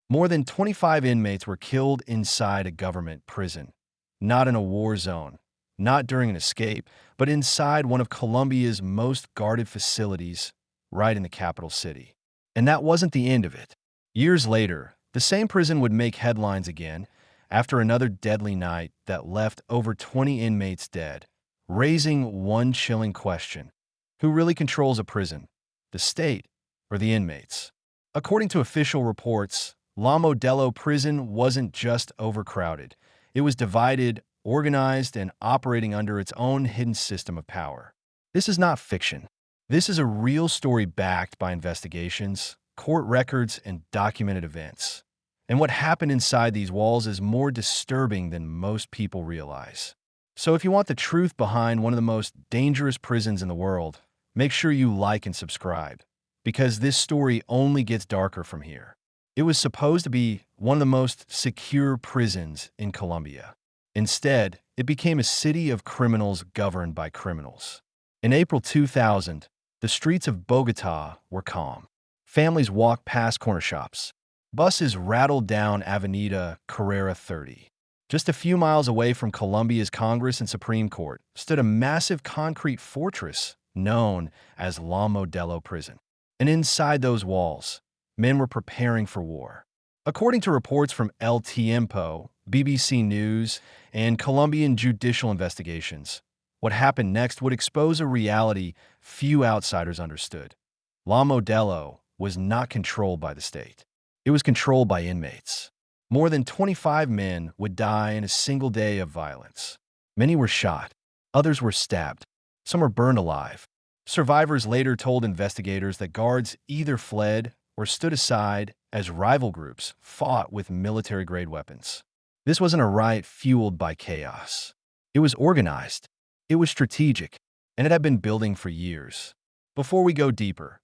More than 25 inmates were killed inside a government prison, not in a war zone, not during an escape, but inside one of Colombia's most guarded facilities, right in the capital city. And that wasn't the end of it. Years later, the same prison would make headlines again after another deadly night that left over 20 inmates dead, raising one chilling question: who really controls a prison, the state or the inmates? According to official reports, La Modelo Prison wasn't just overcrowded. It was divided, organized, and operating under its own hidden system of power. This is not fiction. This is a real story backed by investigations, court records, and documented events. And what happened inside these walls is more disturbing than most people realize. So if you want the truth behind one of the most dangerous prisons in the world, make sure you like and subscribe, because this story only gets darker from here. It was supposed to be one of the most secure prisons in Colombia. Instead, it became a city of criminals governed by criminals. In April 2000, the streets of Bogotá were calm. Families walked past corner shops. Buses rattled down Avenida Carrera 30. Just a few miles away from Colombia's Congress and Supreme Court stood a massive concrete fortress known as La Modelo Prison. And inside those walls, men were preparing for war. According to reports from El Tiempo, BBC News, and Colombian judicial investigations, what happened next would expose a reality few outsiders understood. La Modelo was not controlled by the state. It was controlled by inmates. More than 25 men would die in a single day of violence. Many were shot. Others were stabbed. Some were burned alive. Survivors later told investigators that guards either fled or stood aside as rival groups fought with military-grade weapons. This wasn't a riot fueled by chaos. It was organized, it was strategic, and it had been building for years. Before we go deeper,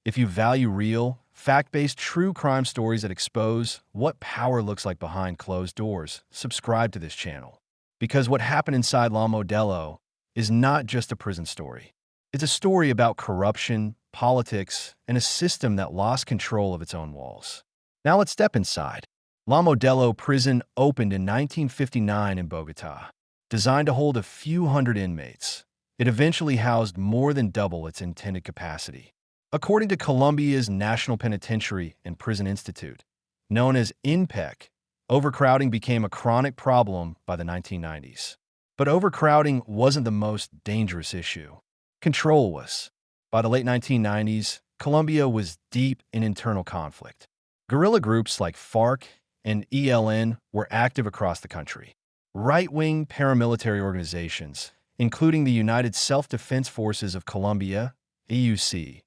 if you value real, fact-based true crime stories that expose what power looks like behind closed doors, subscribe to this channel. Because what happened inside La Modelo is not just a prison story. It's a story about corruption, politics, and a system that lost control of its own walls. Now let's step inside. La Modelo Prison opened in 1959 in Bogotá. Designed to hold a few hundred inmates, it eventually housed more than double its intended capacity. According to Colombia's National Penitentiary and Prison Institute, known as INPEC, overcrowding became a chronic problem by the 1990s. But overcrowding wasn't the most dangerous issue. Control was. By the late 1990s, Colombia was deep in internal conflict. Guerrilla groups like FARC and ELN were active across the country. Right-wing paramilitary organizations, including the United Self-Defense Forces of Colombia, EUC,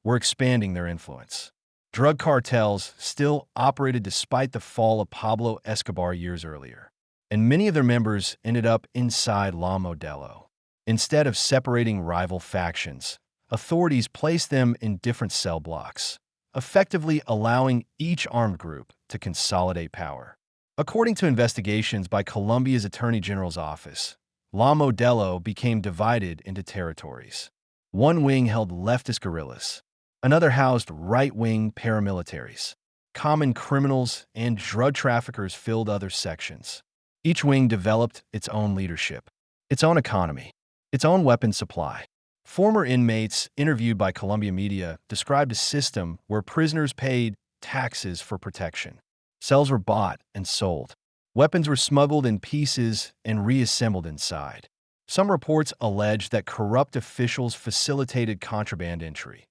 were expanding their influence. Drug cartels still operated despite the fall of Pablo Escobar years earlier, and many of their members ended up inside La Modelo. Instead of separating rival factions, authorities placed them in different cell blocks, effectively allowing each armed group to consolidate power. According to investigations by Colombia's Attorney General's office, La Modelo became divided into territories. One wing held leftist guerrillas, another housed right-wing paramilitaries. Common criminals and drug traffickers filled other sections. Each wing developed its own leadership, its own economy, its own weapon supply. Former inmates interviewed by Colombia media described a system where prisoners paid taxes for protection. Cells were bought and sold. Weapons were smuggled in pieces and reassembled inside. Some reports alleged that corrupt officials facilitated contraband entry,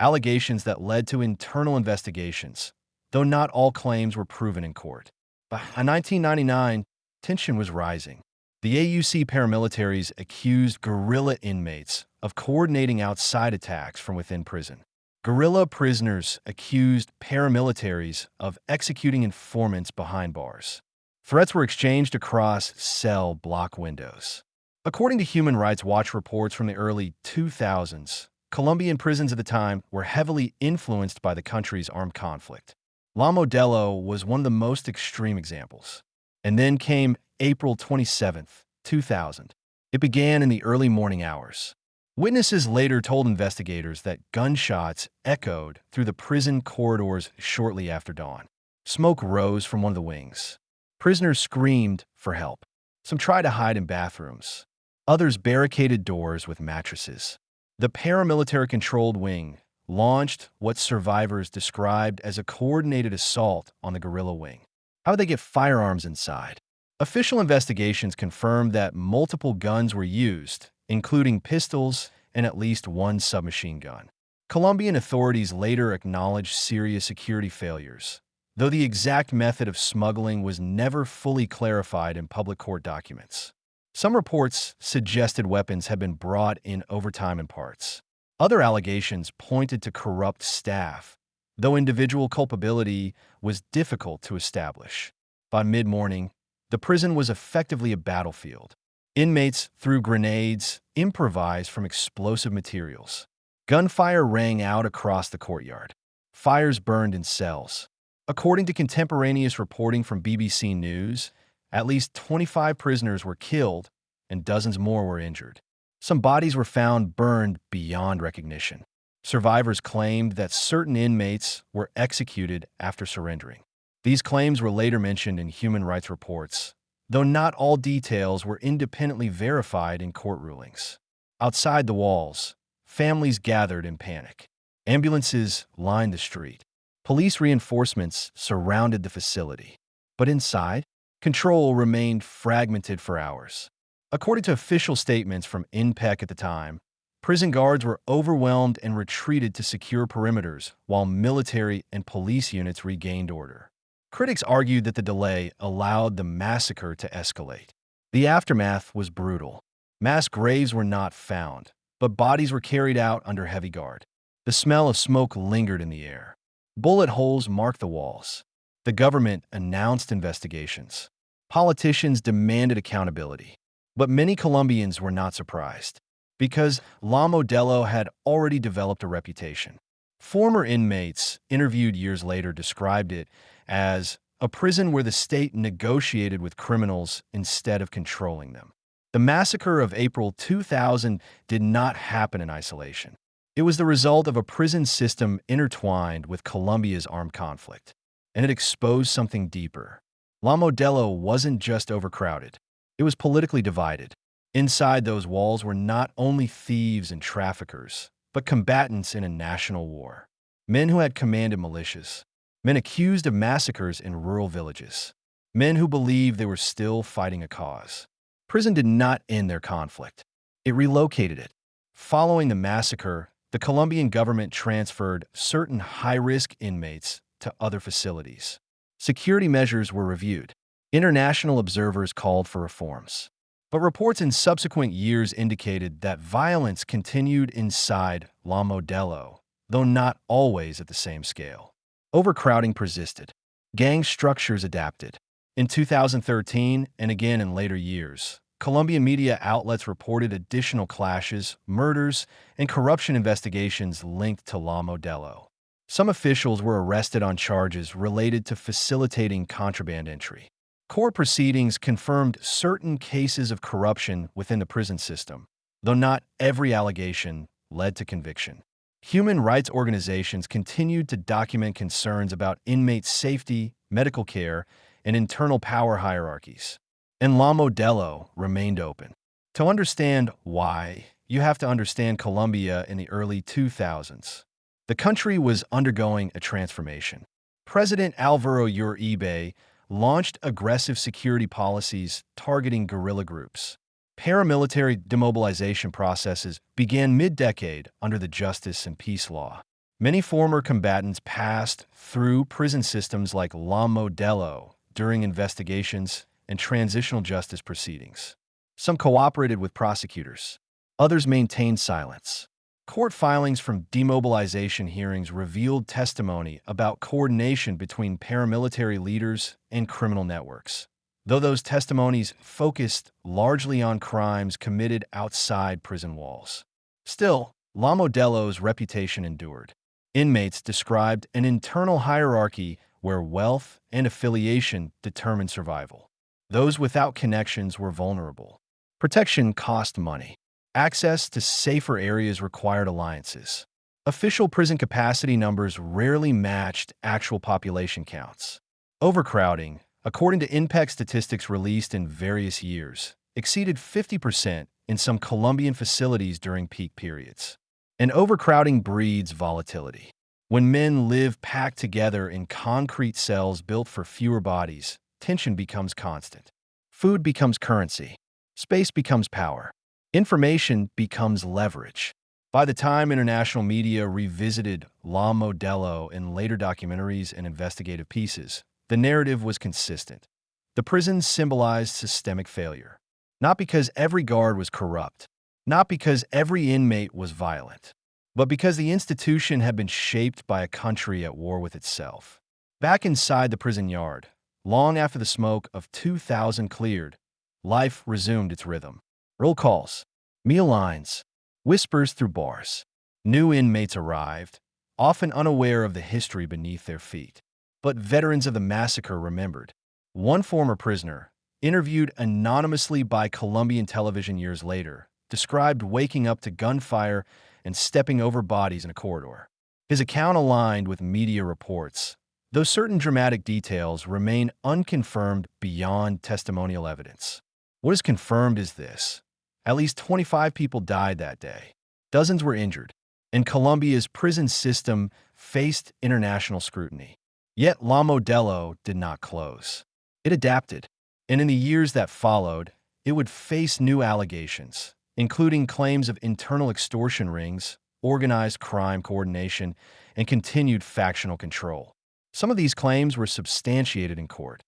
allegations that led to internal investigations, though not all claims were proven in court. By 1999, tension was rising. The AUC paramilitaries accused guerrilla inmates of coordinating outside attacks from within prison. Guerrilla prisoners accused paramilitaries of executing informants behind bars. Threats were exchanged across cell block windows. According to Human Rights Watch reports from the early 2000s, Colombian prisons at the time were heavily influenced by the country's armed conflict. La Modelo was one of the most extreme examples. And then came April 27, 2000. It began in the early morning hours. Witnesses later told investigators that gunshots echoed through the prison corridors shortly after dawn. Smoke rose from one of the wings. Prisoners screamed for help. Some tried to hide in bathrooms. Others barricaded doors with mattresses. The paramilitary-controlled wing launched what survivors described as a coordinated assault on the guerrilla wing. How did they get firearms inside? Official investigations confirmed that multiple guns were used, including pistols and at least one submachine gun. Colombian authorities later acknowledged serious security failures, though the exact method of smuggling was never fully clarified in public court documents. Some reports suggested weapons had been brought in overtime in parts. Other allegations pointed to corrupt staff, though individual culpability was difficult to establish. By mid-morning, the prison was effectively a battlefield. Inmates threw grenades, improvised from explosive materials. Gunfire rang out across the courtyard. Fires burned in cells. According to contemporaneous reporting from BBC News, at least 25 prisoners were killed and dozens more were injured. Some bodies were found burned beyond recognition. Survivors claimed that certain inmates were executed after surrendering. These claims were later mentioned in human rights reports, though not all details were independently verified in court rulings. Outside the walls, families gathered in panic. Ambulances lined the street. Police reinforcements surrounded the facility. But inside, control remained fragmented for hours. According to official statements from Inmate at the time, prison guards were overwhelmed and retreated to secure perimeters while military and police units regained order. Critics argued that the delay allowed the massacre to escalate. The aftermath was brutal. Mass graves were not found, but bodies were carried out under heavy guard. The smell of smoke lingered in the air. Bullet holes marked the walls. The government announced investigations. Politicians demanded accountability. But many Colombians were not surprised, because La Modelo had already developed a reputation. Former inmates interviewed years later described it as a prison where the state negotiated with criminals instead of controlling them. The massacre of April 2000 did not happen in isolation. It was the result of a prison system intertwined with Colombia's armed conflict, and it exposed something deeper. La Modelo wasn't just overcrowded. It was politically divided. Inside those walls were not only thieves and traffickers, but combatants in a national war. Men who had commanded militias. Men accused of massacres in rural villages. Men who believed they were still fighting a cause. Prison did not end their conflict. It relocated it. Following the massacre, the Colombian government transferred certain high-risk inmates to other facilities. Security measures were reviewed. International observers called for reforms. But reports in subsequent years indicated that violence continued inside La Modelo, though not always at the same scale. Overcrowding persisted. Gang structures adapted. In 2013, and again in later years, Colombian media outlets reported additional clashes, murders, and corruption investigations linked to La Modelo. Some officials were arrested on charges related to facilitating contraband entry. Court proceedings confirmed certain cases of corruption within the prison system, though not every allegation led to conviction. Human rights organizations continued to document concerns about inmate safety, medical care, and internal power hierarchies. And La Modelo remained open. To understand why, you have to understand Colombia in the early 2000s. The country was undergoing a transformation. President Álvaro Uribe launched aggressive security policies targeting guerrilla groups. Paramilitary demobilization processes began mid-decade under the Justice and Peace Law. Many former combatants passed through prison systems like La Modelo during investigations and transitional justice proceedings. Some cooperated with prosecutors. Others maintained silence. Court filings from demobilization hearings revealed testimony about coordination between paramilitary leaders and criminal networks, though those testimonies focused largely on crimes committed outside prison walls. Still, La Modelo's reputation endured. Inmates described an internal hierarchy where wealth and affiliation determined survival. Those without connections were vulnerable. Protection cost money. Access to safer areas required alliances. Official prison capacity numbers rarely matched actual population counts. Overcrowding, according to INPEC statistics released in various years, exceeded 50% in some Colombian facilities during peak periods. And overcrowding breeds volatility. When men live packed together in concrete cells built for fewer bodies, tension becomes constant. Food becomes currency. Space becomes power. Information becomes leverage. By the time international media revisited La Modelo in later documentaries and investigative pieces, the narrative was consistent. The prisons symbolized systemic failure. Not because every guard was corrupt, not because every inmate was violent, but because the institution had been shaped by a country at war with itself. Back inside the prison yard, long after the smoke of 2000 cleared, life resumed its rhythm. Roll calls, meal lines, whispers through bars. New inmates arrived, often unaware of the history beneath their feet. But veterans of the massacre remembered. One former prisoner, interviewed anonymously by Colombian television years later, described waking up to gunfire and stepping over bodies in a corridor. His account aligned with media reports, though certain dramatic details remain unconfirmed beyond testimonial evidence. What is confirmed is this: at least 25 people died that day. Dozens were injured, and Colombia's prison system faced international scrutiny. Yet La Modelo did not close. It adapted, and in the years that followed, it would face new allegations, including claims of internal extortion rings, organized crime coordination, and continued factional control. Some of these claims were substantiated in court.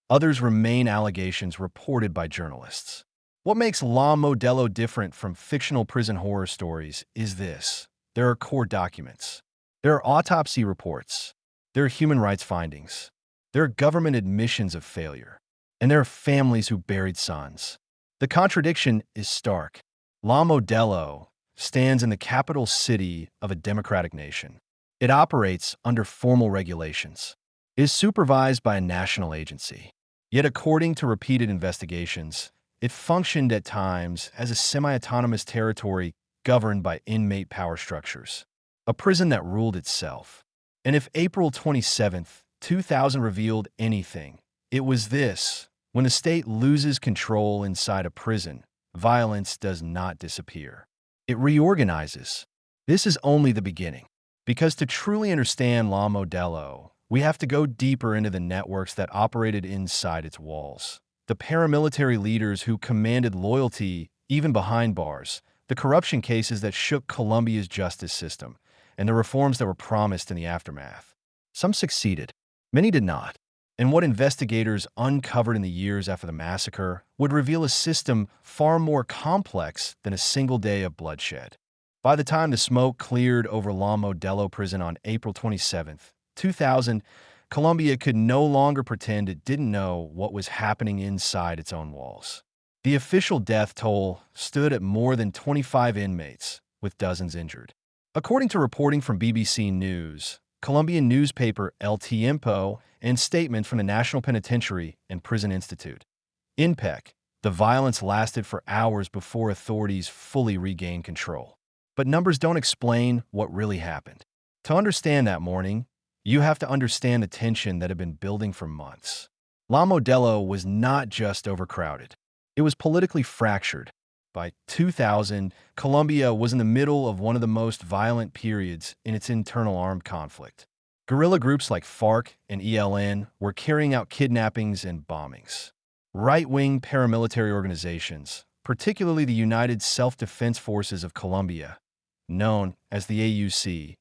Others remain allegations reported by journalists. What makes La Modelo different from fictional prison horror stories is this: there are court documents. There are autopsy reports. There are human rights findings. There are government admissions of failure. And there are families who buried sons. The contradiction is stark. La Modelo stands in the capital city of a democratic nation. It operates under formal regulations. It is supervised by a national agency. Yet, according to repeated investigations, it functioned at times as a semi-autonomous territory governed by inmate power structures, a prison that ruled itself. And if April 27, 2000 revealed anything, it was this: when the state loses control inside a prison, violence does not disappear. It reorganizes. This is only the beginning, because to truly understand La Modelo, we have to go deeper into the networks that operated inside its walls. The paramilitary leaders who commanded loyalty even behind bars, the corruption cases that shook Colombia's justice system, and the reforms that were promised in the aftermath. Some succeeded, many did not. And what investigators uncovered in the years after the massacre would reveal a system far more complex than a single day of bloodshed. By the time the smoke cleared over La Modelo prison on April 27, 2000, Colombia could no longer pretend it didn't know what was happening inside its own walls. The official death toll stood at more than 25 inmates, with dozens injured. According to reporting from BBC News, Colombian newspaper El Tiempo, and statement from the National Penitentiary and Prison Institute, INPEC, the violence lasted for hours before authorities fully regained control. But numbers don't explain what really happened. To understand that morning, you have to understand the tension that had been building for months. La Modelo was not just overcrowded. It was politically fractured. By 2000, Colombia was in the middle of one of the most violent periods in its internal armed conflict. Guerrilla groups like FARC and ELN were carrying out kidnappings and bombings. Right-wing paramilitary organizations, particularly the United Self-Defense Forces of Colombia, known as the AUC,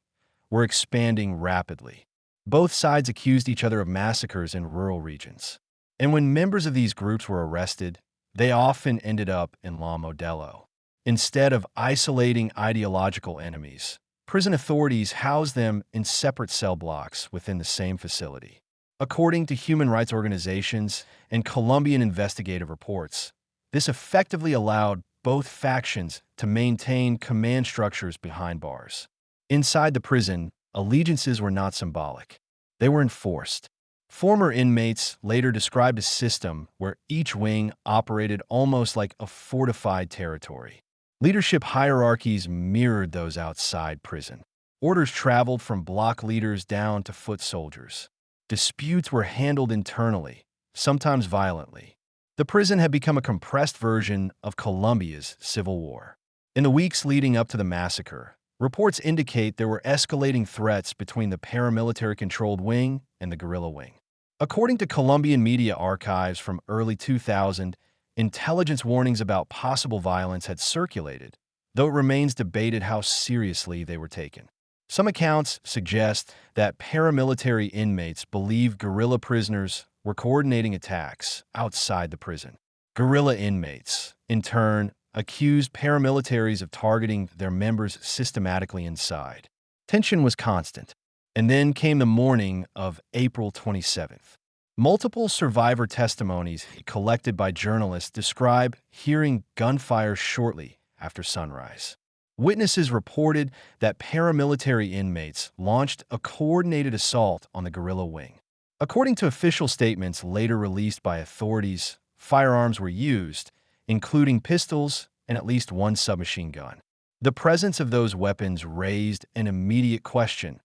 were expanding rapidly. Both sides accused each other of massacres in rural regions. And when members of these groups were arrested, they often ended up in La Modelo. Instead of isolating ideological enemies, prison authorities housed them in separate cell blocks within the same facility. According to human rights organizations and Colombian investigative reports, this effectively allowed both factions to maintain command structures behind bars. Inside the prison, allegiances were not symbolic. They were enforced. Former inmates later described a system where each wing operated almost like a fortified territory. Leadership hierarchies mirrored those outside prison. Orders traveled from block leaders down to foot soldiers. Disputes were handled internally, sometimes violently. The prison had become a compressed version of Colombia's civil war. In the weeks leading up to the massacre, reports indicate there were escalating threats between the paramilitary-controlled wing and the guerrilla wing. According to Colombian media archives from early 2000, intelligence warnings about possible violence had circulated, though it remains debated how seriously they were taken. Some accounts suggest that paramilitary inmates believed guerrilla prisoners were coordinating attacks outside the prison. Guerrilla inmates, in turn, accused paramilitaries of targeting their members systematically inside. Tension was constant. And then came the morning of April 27th. Multiple survivor testimonies collected by journalists describe hearing gunfire shortly after sunrise. Witnesses reported that paramilitary inmates launched a coordinated assault on the guerrilla wing. According to official statements later released by authorities, firearms were used, including pistols and at least one submachine gun. The presence of those weapons raised an immediate question.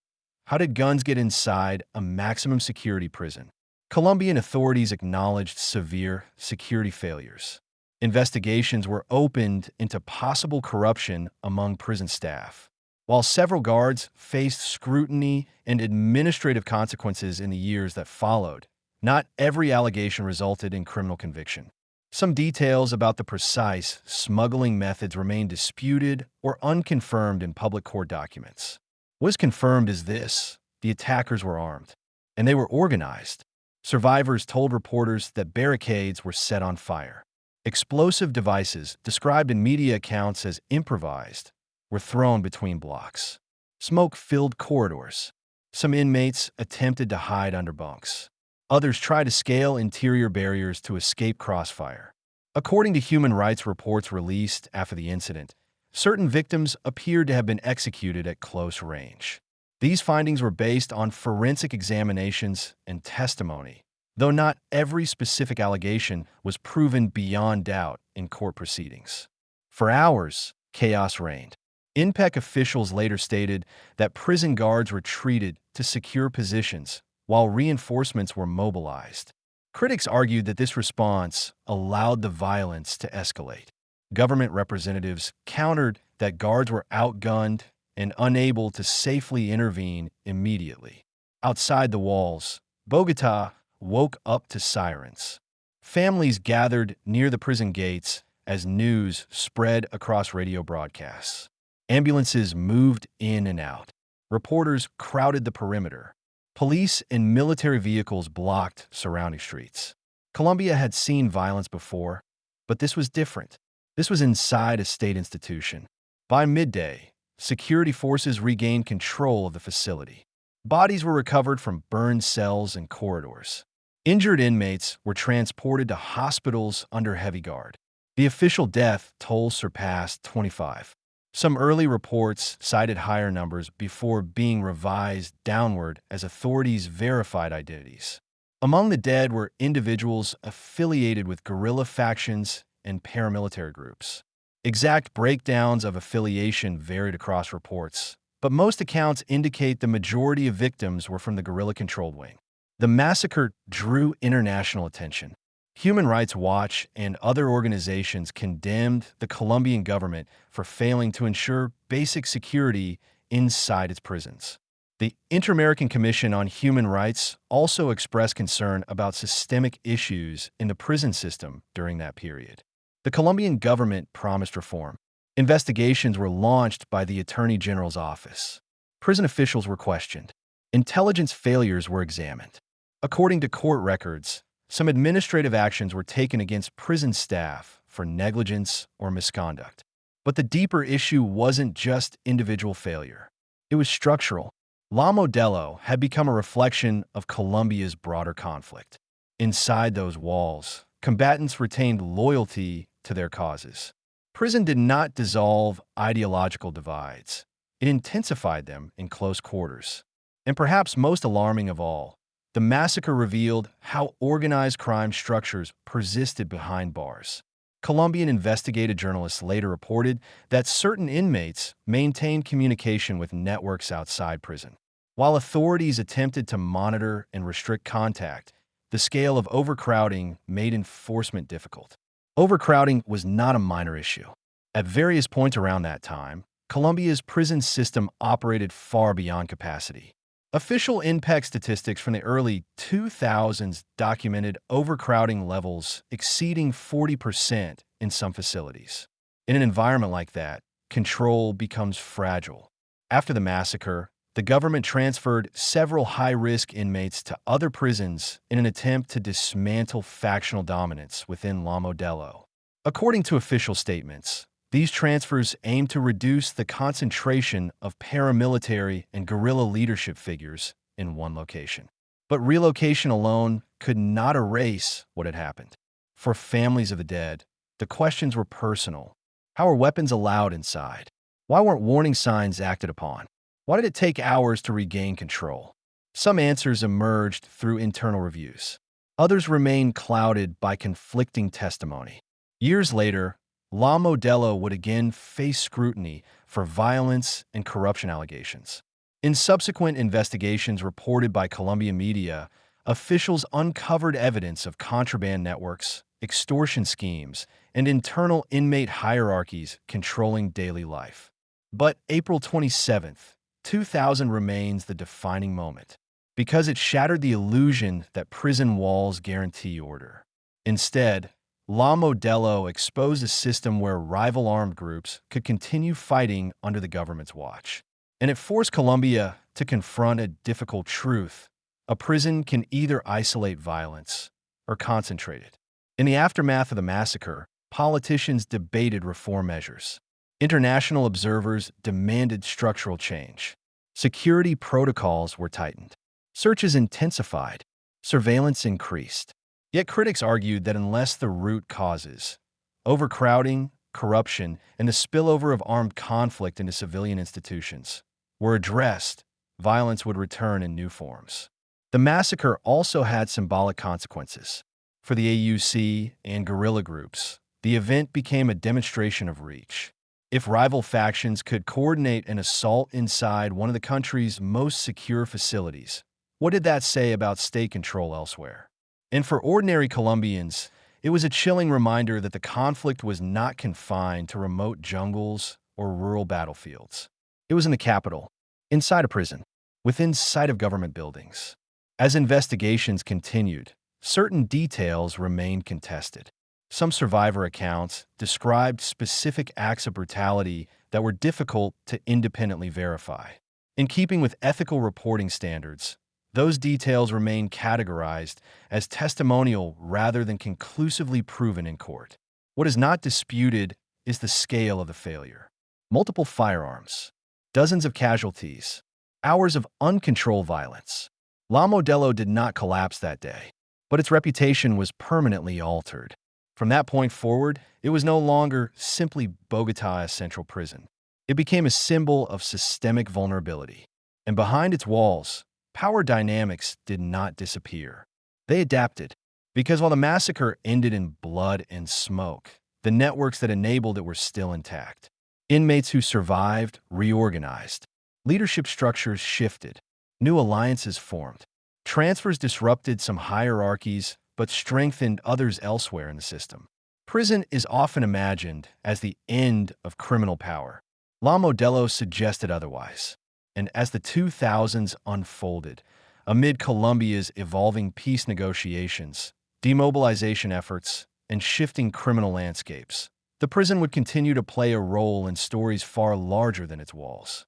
How did guns get inside a maximum security prison? Colombian authorities acknowledged severe security failures. Investigations were opened into possible corruption among prison staff. While several guards faced scrutiny and administrative consequences in the years that followed, not every allegation resulted in criminal conviction. Some details about the precise smuggling methods remain disputed or unconfirmed in public court documents. What is confirmed is this: the attackers were armed, and they were organized. Survivors told reporters that barricades were set on fire. Explosive devices, described in media accounts as improvised, were thrown between blocks. Smoke filled corridors. Some inmates attempted to hide under bunks. Others tried to scale interior barriers to escape crossfire. According to human rights reports released after the incident, certain victims appeared to have been executed at close range. These findings were based on forensic examinations and testimony, though not every specific allegation was proven beyond doubt in court proceedings. For hours, chaos reigned. INPEC officials later stated that prison guards retreated to secure positions while reinforcements were mobilized. Critics argued that this response allowed the violence to escalate. Government representatives countered that guards were outgunned and unable to safely intervene immediately. Outside the walls, Bogotá woke up to sirens. Families gathered near the prison gates as news spread across radio broadcasts. Ambulances moved in and out. Reporters crowded the perimeter. Police and military vehicles blocked surrounding streets. Colombia had seen violence before, but this was different. This was inside a state institution. By midday, security forces regained control of the facility. Bodies were recovered from burned cells and corridors. Injured inmates were transported to hospitals under heavy guard. The official death toll surpassed 25. Some early reports cited higher numbers before being revised downward as authorities verified identities. Among the dead were individuals affiliated with guerrilla factions and paramilitary groups. Exact breakdowns of affiliation varied across reports, but most accounts indicate the majority of victims were from the guerrilla-controlled wing. The massacre drew international attention. Human Rights Watch and other organizations condemned the Colombian government for failing to ensure basic security inside its prisons. The Inter-American Commission on Human Rights also expressed concern about systemic issues in the prison system during that period. The Colombian government promised reform. Investigations were launched by the Attorney General's office. Prison officials were questioned. Intelligence failures were examined. According to court records, some administrative actions were taken against prison staff for negligence or misconduct. But the deeper issue wasn't just individual failure. It was structural. La Modelo had become a reflection of Colombia's broader conflict. Inside those walls, combatants retained loyalty to their causes. Prison did not dissolve ideological divides. It intensified them in close quarters. And perhaps most alarming of all, the massacre revealed how organized crime structures persisted behind bars. Colombian investigative journalists later reported that certain inmates maintained communication with networks outside prison. While authorities attempted to monitor and restrict contact, the scale of overcrowding made enforcement difficult. Overcrowding was not a minor issue. At various points around that time, Colombia's prison system operated far beyond capacity. Official INPEC statistics from the early 2000s documented overcrowding levels exceeding 40% in some facilities. In an environment like that, control becomes fragile. After the massacre, the government transferred several high-risk inmates to other prisons in an attempt to dismantle factional dominance within La Modelo. According to official statements, these transfers aim to reduce the concentration of paramilitary and guerrilla leadership figures in one location. But relocation alone could not erase what had happened. For families of the dead, the questions were personal. How were weapons allowed inside? Why weren't warning signs acted upon? Why did it take hours to regain control? Some answers emerged through internal reviews. Others remained clouded by conflicting testimony. Years later, La Modelo would again face scrutiny for violence and corruption allegations. In subsequent investigations reported by Colombian media, officials uncovered evidence of contraband networks, extortion schemes, and internal inmate hierarchies controlling daily life. But April 27, 2000 remains the defining moment, because it shattered the illusion that prison walls guarantee order. Instead, La Modelo exposed a system where rival armed groups could continue fighting under the government's watch. And it forced Colombia to confront a difficult truth. A prison can either isolate violence or concentrate it. In the aftermath of the massacre, politicians debated reform measures. International observers demanded structural change. Security protocols were tightened. Searches intensified. Surveillance increased. Yet critics argued that unless the root causes, overcrowding, corruption, and the spillover of armed conflict into civilian institutions, were addressed, violence would return in new forms. The massacre also had symbolic consequences. For the AUC and guerrilla groups, the event became a demonstration of reach. If rival factions could coordinate an assault inside one of the country's most secure facilities, what did that say about state control elsewhere? And for ordinary Colombians, it was a chilling reminder that the conflict was not confined to remote jungles or rural battlefields. It was in the capital, inside a prison, within sight of government buildings. As investigations continued, certain details remained contested. Some survivor accounts described specific acts of brutality that were difficult to independently verify. In keeping with ethical reporting standards, those details remain categorized as testimonial rather than conclusively proven in court. What is not disputed is the scale of the failure. Multiple firearms, dozens of casualties, hours of uncontrolled violence. La Modelo did not collapse that day, but its reputation was permanently altered. From that point forward, it was no longer simply Bogotá Central Prison. It became a symbol of systemic vulnerability. And behind its walls, power dynamics did not disappear. They adapted, because while the massacre ended in blood and smoke, the networks that enabled it were still intact. Inmates who survived reorganized. Leadership structures shifted. New alliances formed. Transfers disrupted some hierarchies, but strengthened others elsewhere in the system. Prison is often imagined as the end of criminal power. La Modelo suggested otherwise. And as the 2000s unfolded, amid Colombia's evolving peace negotiations, demobilization efforts, and shifting criminal landscapes, the prison would continue to play a role in stories far larger than its walls.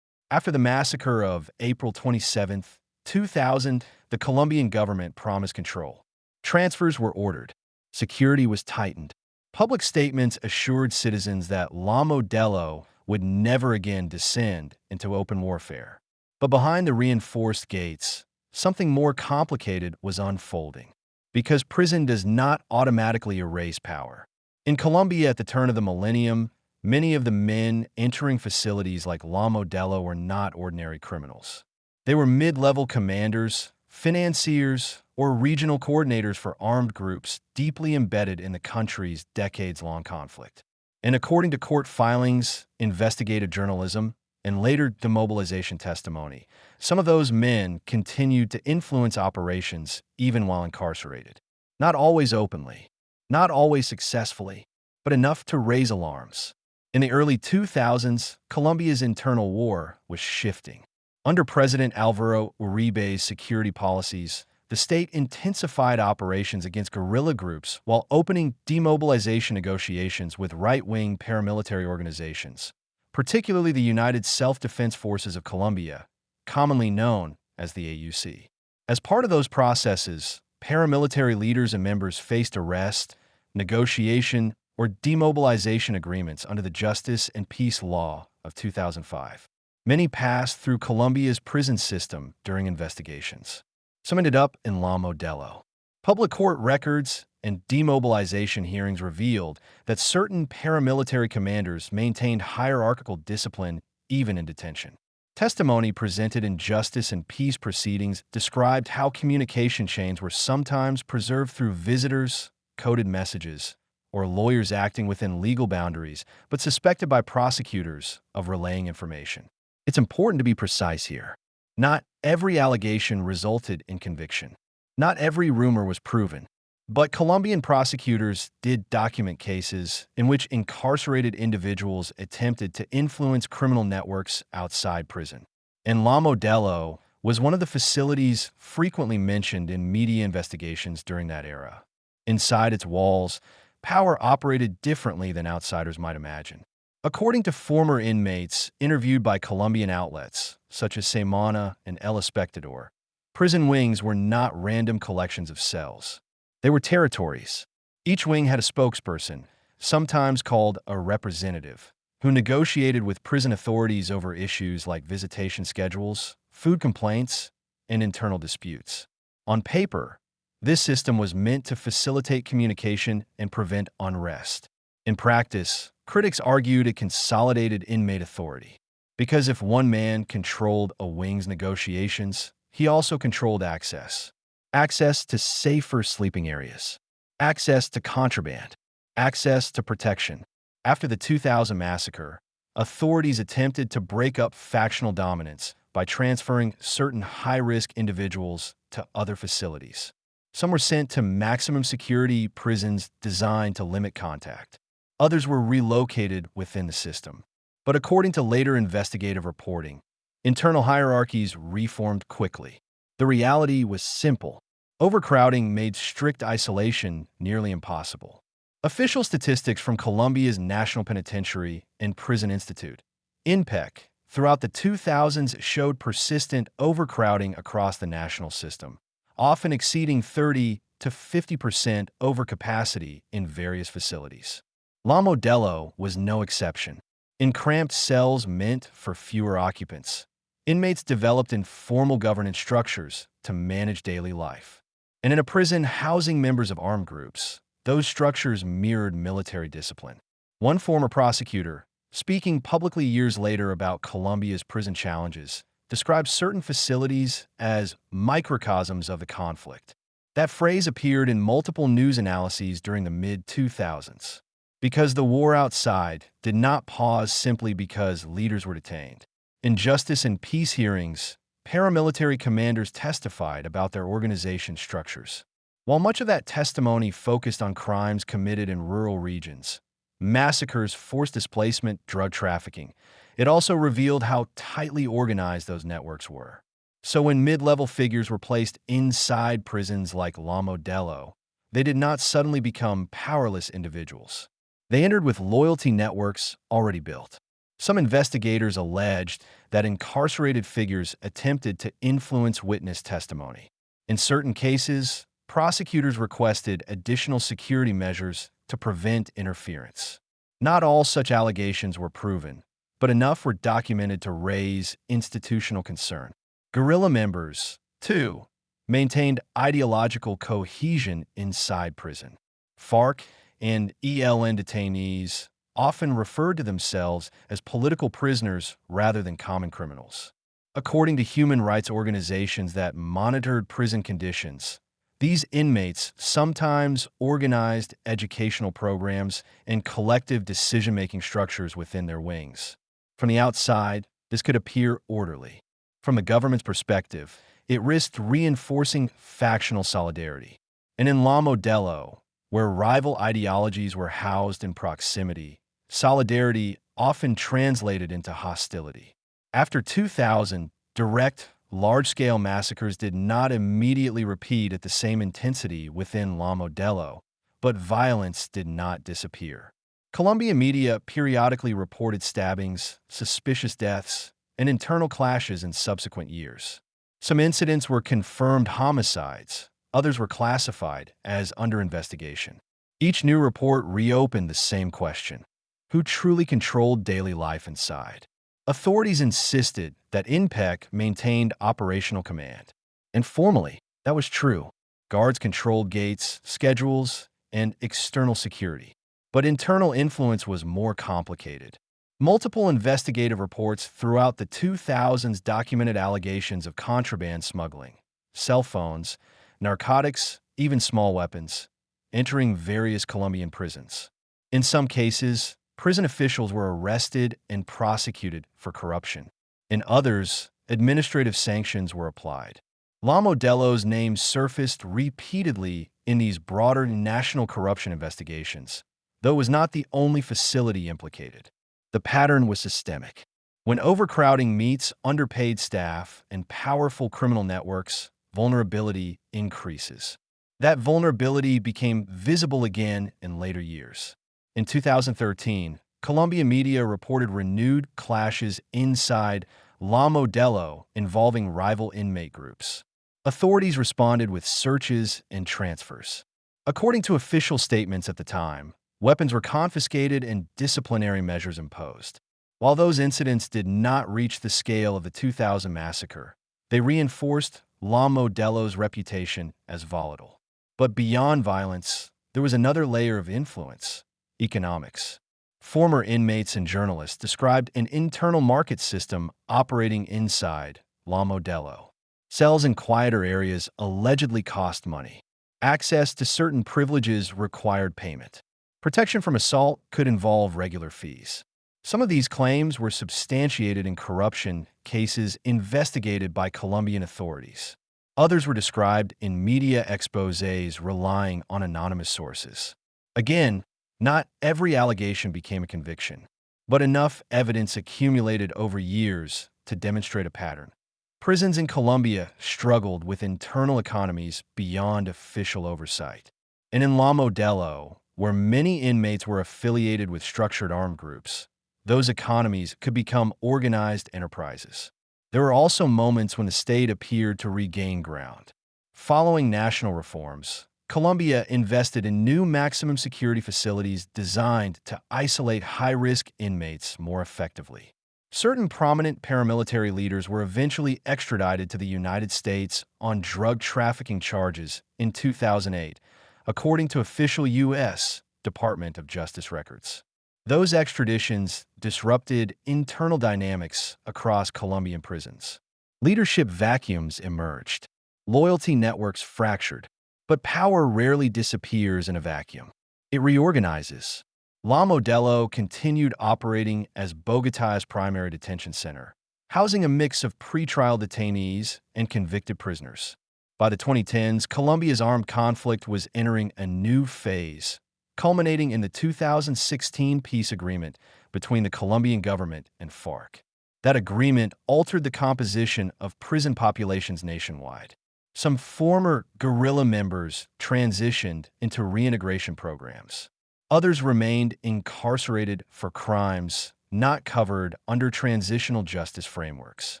After the massacre of April 27, 2000, the Colombian government promised control. Transfers were ordered. Security was tightened. Public statements assured citizens that La Modelo would never again descend into open warfare. But behind the reinforced gates, something more complicated was unfolding. Because prison does not automatically erase power. In Colombia at the turn of the millennium, many of the men entering facilities like La Modelo were not ordinary criminals. They were mid-level commanders, financiers, or regional coordinators for armed groups deeply embedded in the country's decades-long conflict. And according to court filings, investigative journalism, and later demobilization testimony, some of those men continued to influence operations even while incarcerated. Not always openly, not always successfully, but enough to raise alarms. In the early 2000s, Colombia's internal war was shifting. Under President Álvaro Uribe's security policies, the state intensified operations against guerrilla groups while opening demobilization negotiations with right-wing paramilitary organizations, particularly the United Self-Defense Forces of Colombia, commonly known as the AUC. As part of those processes, paramilitary leaders and members faced arrest, negotiation, or demobilization agreements under the Justice and Peace Law of 2005. Many passed through Colombia's prison system during investigations. Some ended up in La Modelo. Public court records and demobilization hearings revealed that certain paramilitary commanders maintained hierarchical discipline even in detention. Testimony presented in justice and peace proceedings described how communication chains were sometimes preserved through visitors, coded messages, or lawyers acting within legal boundaries but suspected by prosecutors of relaying information. It's important to be precise here. Not every allegation resulted in conviction. Not every rumor was proven. But Colombian prosecutors did document cases in which incarcerated individuals attempted to influence criminal networks outside prison. And La Modelo was one of the facilities frequently mentioned in media investigations during that era. Inside its walls, power operated differently than outsiders might imagine. According to former inmates interviewed by Colombian outlets, such as Semana and El Espectador, prison wings were not random collections of cells. They were territories. Each wing had a spokesperson, sometimes called a representative, who negotiated with prison authorities over issues like visitation schedules, food complaints, and internal disputes. On paper, this system was meant to facilitate communication and prevent unrest. In practice, critics argued it consolidated inmate authority, because if one man controlled a wing's negotiations, he also controlled access. Access to safer sleeping areas, access to contraband, access to protection. After the 2000 massacre, authorities attempted to break up factional dominance by transferring certain high-risk individuals to other facilities. Some were sent to maximum security prisons designed to limit contact. Others were relocated within the system. But according to later investigative reporting, internal hierarchies reformed quickly. The reality was simple. Overcrowding made strict isolation nearly impossible. Official statistics from Colombia's National Penitentiary and Prison Institute, INPEC, throughout the 2000s showed persistent overcrowding across the national system, often exceeding 30 to 50% overcapacity in various facilities. La Modelo was no exception. In cramped cells meant for fewer occupants, inmates developed informal governance structures to manage daily life. And in a prison housing members of armed groups, those structures mirrored military discipline. One former prosecutor, speaking publicly years later about Colombia's prison challenges, described certain facilities as microcosms of the conflict. That phrase appeared in multiple news analyses during the mid-2000s. Because the war outside did not pause simply because leaders were detained. In justice and peace hearings, paramilitary commanders testified about their organization structures. While much of that testimony focused on crimes committed in rural regions, massacres, forced displacement, drug trafficking, it also revealed how tightly organized those networks were. So when mid-level figures were placed inside prisons like La Modelo, they did not suddenly become powerless individuals. They entered with loyalty networks already built. Some investigators alleged that incarcerated figures attempted to influence witness testimony. In certain cases, prosecutors requested additional security measures to prevent interference. Not all such allegations were proven, but enough were documented to raise institutional concern. Guerrilla members, too, maintained ideological cohesion inside prison. FARC and ELN detainees often referred to themselves as political prisoners rather than common criminals. According to human rights organizations that monitored prison conditions, these inmates sometimes organized educational programs and collective decision-making structures within their wings. From the outside, this could appear orderly. From the government's perspective, it risked reinforcing factional solidarity. And in La Modelo, where rival ideologies were housed in proximity, solidarity often translated into hostility. After 2000, direct, large-scale massacres did not immediately repeat at the same intensity within La Modelo, but violence did not disappear. Colombian media periodically reported stabbings, suspicious deaths, and internal clashes in subsequent years. Some incidents were confirmed homicides, others were classified as under investigation. Each new report reopened the same question: who truly controlled daily life inside? Authorities insisted that INPEC maintained operational command. And formally, that was true. Guards controlled gates, schedules, and external security. But internal influence was more complicated. Multiple investigative reports throughout the 2000s documented allegations of contraband smuggling, cell phones, narcotics, even small weapons, entering various Colombian prisons. In some cases, prison officials were arrested and prosecuted for corruption. In others, administrative sanctions were applied. La Modelo's name surfaced repeatedly in these broader national corruption investigations, though it was not the only facility implicated. The pattern was systemic. When overcrowding meets underpaid staff and powerful criminal networks, vulnerability increases. That vulnerability became visible again in later years. In 2013, Colombian media reported renewed clashes inside La Modelo involving rival inmate groups. Authorities responded with searches and transfers. According to official statements at the time, weapons were confiscated and disciplinary measures imposed. While those incidents did not reach the scale of the 2000 massacre, they reinforced La Modelo's reputation as volatile. But beyond violence, there was another layer of influence: economics. Former inmates and journalists described an internal market system operating inside La Modelo. Cells in quieter areas allegedly cost money. Access to certain privileges required payment. Protection from assault could involve regular fees. Some of these claims were substantiated in corruption cases investigated by Colombian authorities. Others were described in media exposés relying on anonymous sources. Again, not every allegation became a conviction, but enough evidence accumulated over years to demonstrate a pattern. Prisons in Colombia struggled with internal economies beyond official oversight. And in La Modelo, where many inmates were affiliated with structured armed groups, those economies could become organized enterprises. There were also moments when the state appeared to regain ground. Following national reforms, Colombia invested in new maximum security facilities designed to isolate high-risk inmates more effectively. Certain prominent paramilitary leaders were eventually extradited to the United States on drug trafficking charges in 2008, according to official U.S. Department of Justice records. Those extraditions disrupted internal dynamics across Colombian prisons. Leadership vacuums emerged. Loyalty networks fractured. But power rarely disappears in a vacuum. It reorganizes. La Modelo continued operating as Bogotá's primary detention center, housing a mix of pretrial detainees and convicted prisoners. By the 2010s, Colombia's armed conflict was entering a new phase, culminating in the 2016 peace agreement between the Colombian government and FARC. That agreement altered the composition of prison populations nationwide. Some former guerrilla members transitioned into reintegration programs. Others remained incarcerated for crimes not covered under transitional justice frameworks.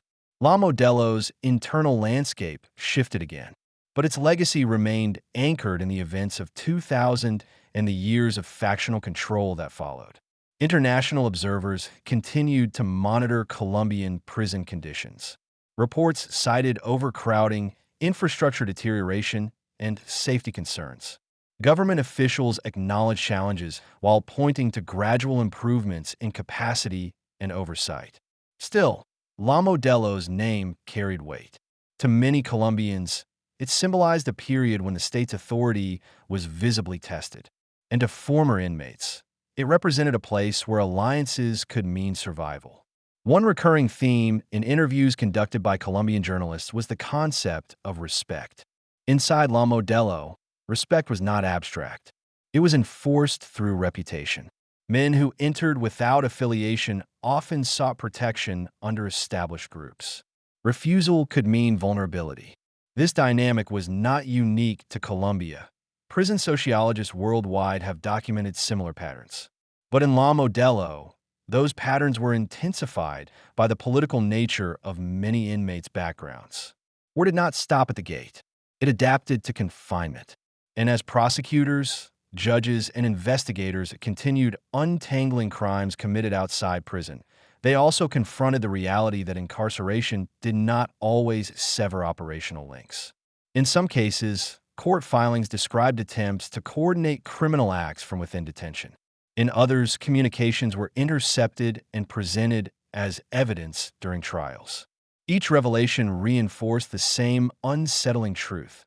La Modelo's internal landscape shifted again, but its legacy remained anchored in the events of 2000 and the years of factional control that followed. International observers continued to monitor Colombian prison conditions. Reports cited overcrowding, infrastructure deterioration, and safety concerns. Government officials acknowledged challenges while pointing to gradual improvements in capacity and oversight. Still, La Modelo's name carried weight. To many Colombians, it symbolized a period when the state's authority was visibly tested. And to former inmates, it represented a place where alliances could mean survival. One recurring theme in interviews conducted by Colombian journalists was the concept of respect. Inside La Modelo, respect was not abstract. It was enforced through reputation. Men who entered without affiliation often sought protection under established groups. Refusal could mean vulnerability. This dynamic was not unique to Colombia. Prison sociologists worldwide have documented similar patterns. But in La Modelo, those patterns were intensified by the political nature of many inmates' backgrounds. War did not stop at the gate. It adapted to confinement. And as prosecutors, judges, and investigators continued untangling crimes committed outside prison, they also confronted the reality that incarceration did not always sever operational links. In some cases, court filings described attempts to coordinate criminal acts from within detention. In others, communications were intercepted and presented as evidence during trials. Each revelation reinforced the same unsettling truth.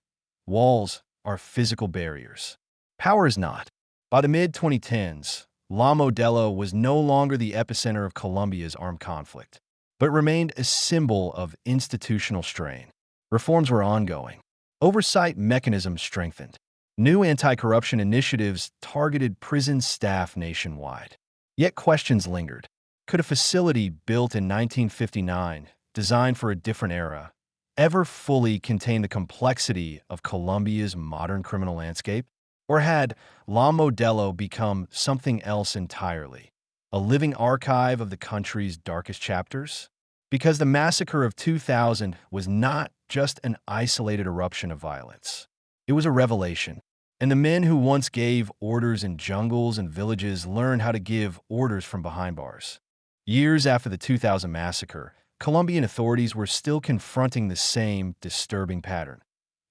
Walls are physical barriers. Power is not. By the mid-2010s, La Modelo was no longer the epicenter of Colombia's armed conflict, but remained a symbol of institutional strain. Reforms were ongoing. Oversight mechanisms strengthened. New anti-corruption initiatives targeted prison staff nationwide. Yet questions lingered. Could a facility built in 1959, designed for a different era, ever fully contain the complexity of Colombia's modern criminal landscape? Or had La Modelo become something else entirely, a living archive of the country's darkest chapters? Because the massacre of 2000 was not just an isolated eruption of violence. It was a revelation, and the men who once gave orders in jungles and villages learned how to give orders from behind bars. Years after the 2000 massacre, Colombian authorities were still confronting the same disturbing pattern.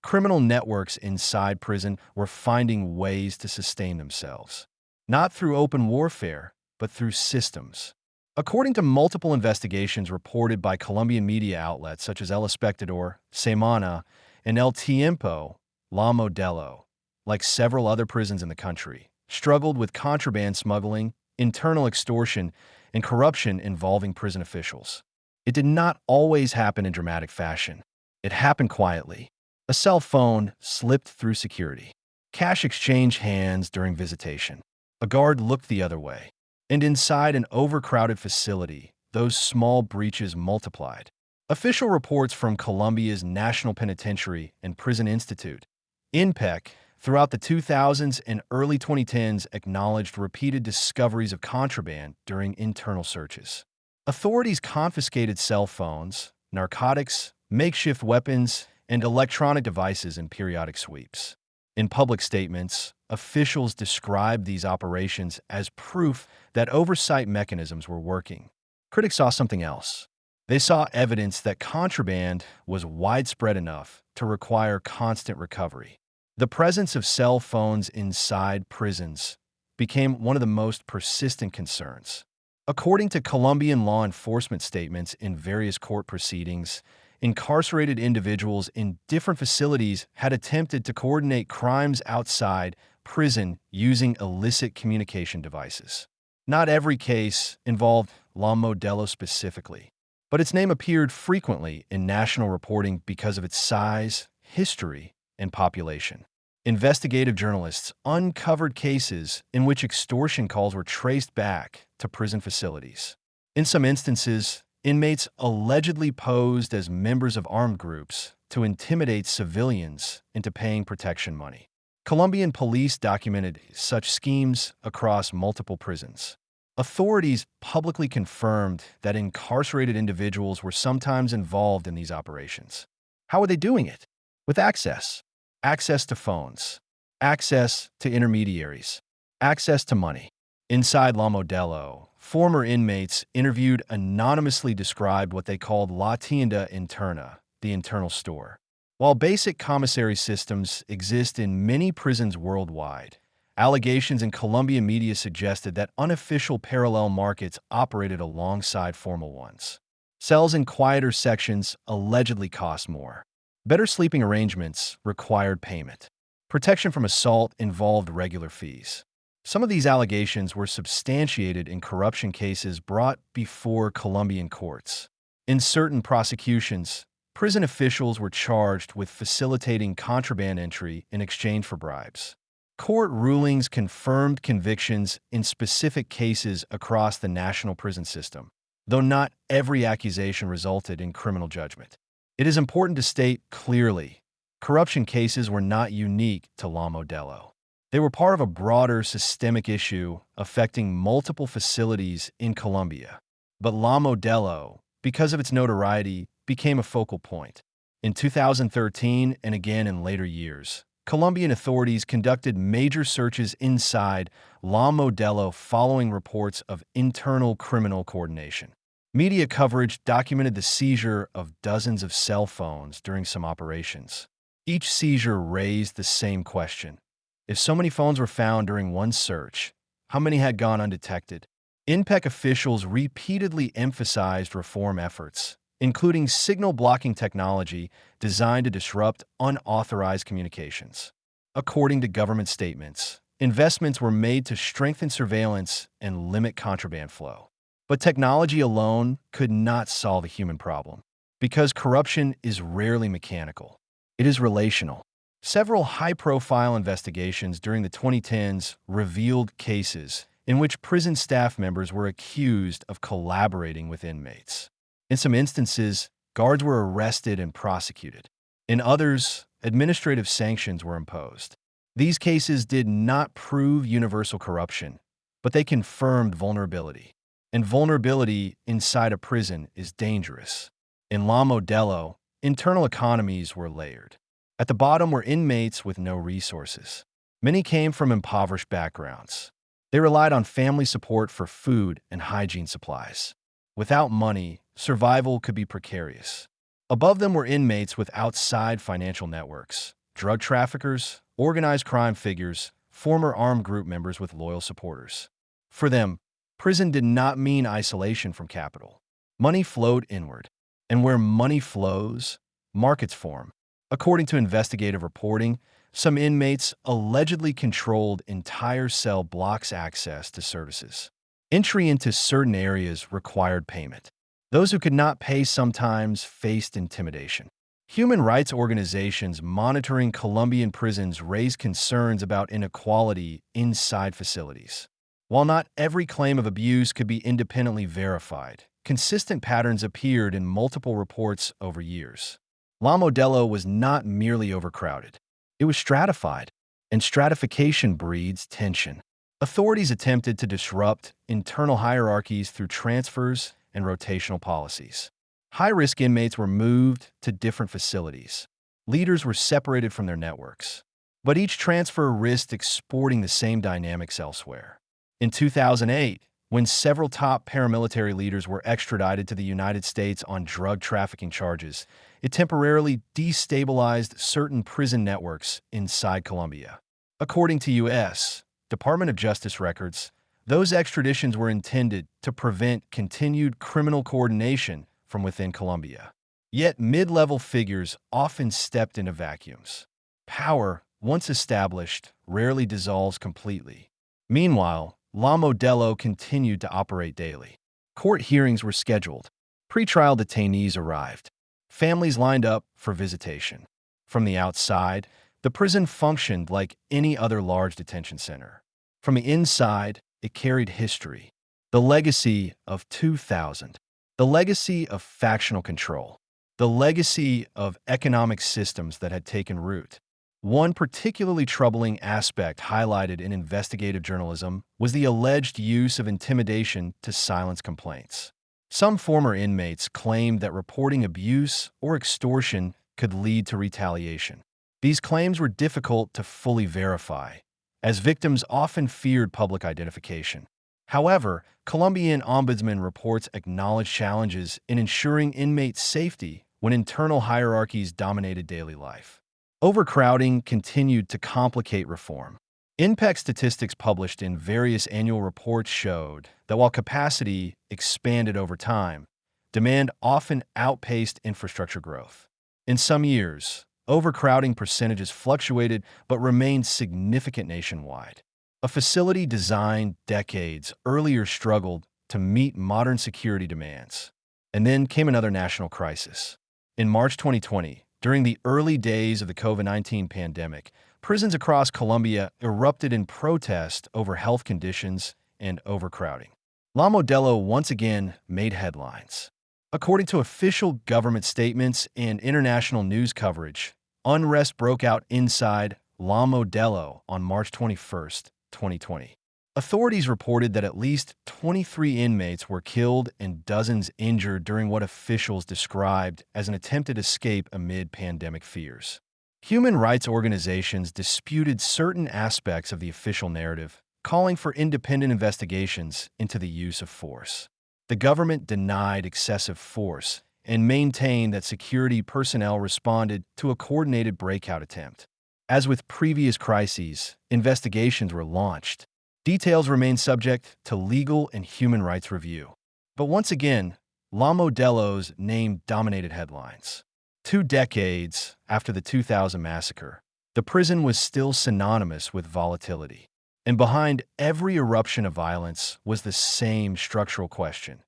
Criminal networks inside prison were finding ways to sustain themselves, not through open warfare, but through systems. According to multiple investigations reported by Colombian media outlets such as El Espectador, Semana, and El Tiempo, La Modelo, like several other prisons in the country, struggled with contraband smuggling, internal extortion, and corruption involving prison officials. It did not always happen in dramatic fashion. It happened quietly. A cell phone slipped through security. Cash exchanged hands during visitation. A guard looked the other way. And inside an overcrowded facility, those small breaches multiplied. Official reports from Colombia's National Penitentiary and Prison Institute, INPEC, throughout the 2000s and early 2010s acknowledged repeated discoveries of contraband during internal searches. Authorities confiscated cell phones, narcotics, makeshift weapons, and electronic devices in periodic sweeps. In public statements, officials described these operations as proof that oversight mechanisms were working. Critics saw something else. They saw evidence that contraband was widespread enough to require constant recovery. The presence of cell phones inside prisons became one of the most persistent concerns. According to Colombian law enforcement statements in various court proceedings, incarcerated individuals in different facilities had attempted to coordinate crimes outside prison using illicit communication devices. Not every case involved La Modelo specifically, but its name appeared frequently in national reporting because of its size, history, and population. Investigative journalists uncovered cases in which extortion calls were traced back to prison facilities. In some instances, inmates allegedly posed as members of armed groups to intimidate civilians into paying protection money. Colombian police documented such schemes across multiple prisons. Authorities publicly confirmed that incarcerated individuals were sometimes involved in these operations. How were they doing it? With access. Access to phones. Access to intermediaries. Access to money. Inside La Modelo, former inmates interviewed anonymously described what they called La Tienda Interna, the internal store. While basic commissary systems exist in many prisons worldwide, allegations in Colombian media suggested that unofficial parallel markets operated alongside formal ones. Cells in quieter sections allegedly cost more. Better sleeping arrangements required payment. Protection from assault involved regular fees. Some of these allegations were substantiated in corruption cases brought before Colombian courts. In certain prosecutions, prison officials were charged with facilitating contraband entry in exchange for bribes. Court rulings confirmed convictions in specific cases across the national prison system, though not every accusation resulted in criminal judgment. It is important to state clearly, corruption cases were not unique to La Modelo. They were part of a broader systemic issue affecting multiple facilities in Colombia. But La Modelo, because of its notoriety, became a focal point. In 2013 and again in later years, Colombian authorities conducted major searches inside La Modelo following reports of internal criminal coordination. Media coverage documented the seizure of dozens of cell phones during some operations. Each seizure raised the same question. If so many phones were found during one search, how many had gone undetected? INPEC officials repeatedly emphasized reform efforts, including signal blocking technology designed to disrupt unauthorized communications. According to government statements, investments were made to strengthen surveillance and limit contraband flow. But technology alone could not solve a human problem, because corruption is rarely mechanical. It is relational. Several high-profile investigations during the 2010s revealed cases in which prison staff members were accused of collaborating with inmates. In some instances, guards were arrested and prosecuted. In others, administrative sanctions were imposed. These cases did not prove universal corruption, but they confirmed vulnerability. And vulnerability inside a prison is dangerous. In La Modelo, internal economies were layered. At the bottom were inmates with no resources. Many came from impoverished backgrounds. They relied on family support for food and hygiene supplies. Without money, survival could be precarious. Above them were inmates with outside financial networks, drug traffickers, organized crime figures, former armed group members with loyal supporters. For them, prison did not mean isolation from capital. Money flowed inward. And where money flows, markets form. According to investigative reporting, some inmates allegedly controlled entire cell blocks' access to services. Entry into certain areas required payment. Those who could not pay sometimes faced intimidation. Human rights organizations monitoring Colombian prisons raised concerns about inequality inside facilities. While not every claim of abuse could be independently verified, consistent patterns appeared in multiple reports over years. La Modelo was not merely overcrowded. It was stratified, and stratification breeds tension. Authorities attempted to disrupt internal hierarchies through transfers and rotational policies. High-risk inmates were moved to different facilities. Leaders were separated from their networks. But each transfer risked exporting the same dynamics elsewhere. In 2008, when several top paramilitary leaders were extradited to the United States on drug trafficking charges, it temporarily destabilized certain prison networks inside Colombia. According to U.S. Department of Justice records, those extraditions were intended to prevent continued criminal coordination from within Colombia. Yet mid-level figures often stepped into vacuums. Power, once established, rarely dissolves completely. Meanwhile, La Modelo continued to operate daily. Court hearings were scheduled. Pretrial detainees arrived. Families lined up for visitation. From the outside, the prison functioned like any other large detention center. From the inside, it carried history. The legacy of 2000. The legacy of factional control. The legacy of economic systems that had taken root. One particularly troubling aspect highlighted in investigative journalism was the alleged use of intimidation to silence complaints. Some former inmates claimed that reporting abuse or extortion could lead to retaliation. These claims were difficult to fully verify, as victims often feared public identification. However, Colombian Ombudsman reports acknowledged challenges in ensuring inmate safety when internal hierarchies dominated daily life. Overcrowding continued to complicate reform. INPEC statistics published in various annual reports showed that while capacity expanded over time, demand often outpaced infrastructure growth. In some years, overcrowding percentages fluctuated but remained significant nationwide. A facility designed decades earlier struggled to meet modern security demands. And then came another national crisis. In March 2020, during the early days of the COVID-19 pandemic, prisons across Colombia erupted in protest over health conditions and overcrowding. La Modelo once again made headlines. According to official government statements and international news coverage, unrest broke out inside La Modelo on March 21st, 2020. Authorities reported that at least 23 inmates were killed and dozens injured during what officials described as an attempted escape amid pandemic fears. Human rights organizations disputed certain aspects of the official narrative, calling for independent investigations into the use of force. The government denied excessive force and maintained that security personnel responded to a coordinated breakout attempt. As with previous crises, investigations were launched. Details remain subject to legal and human rights review. But once again, La Modelo's name dominated headlines. 2 decades after the 2000 massacre, the prison was still synonymous with volatility. And behind every eruption of violence was the same structural question.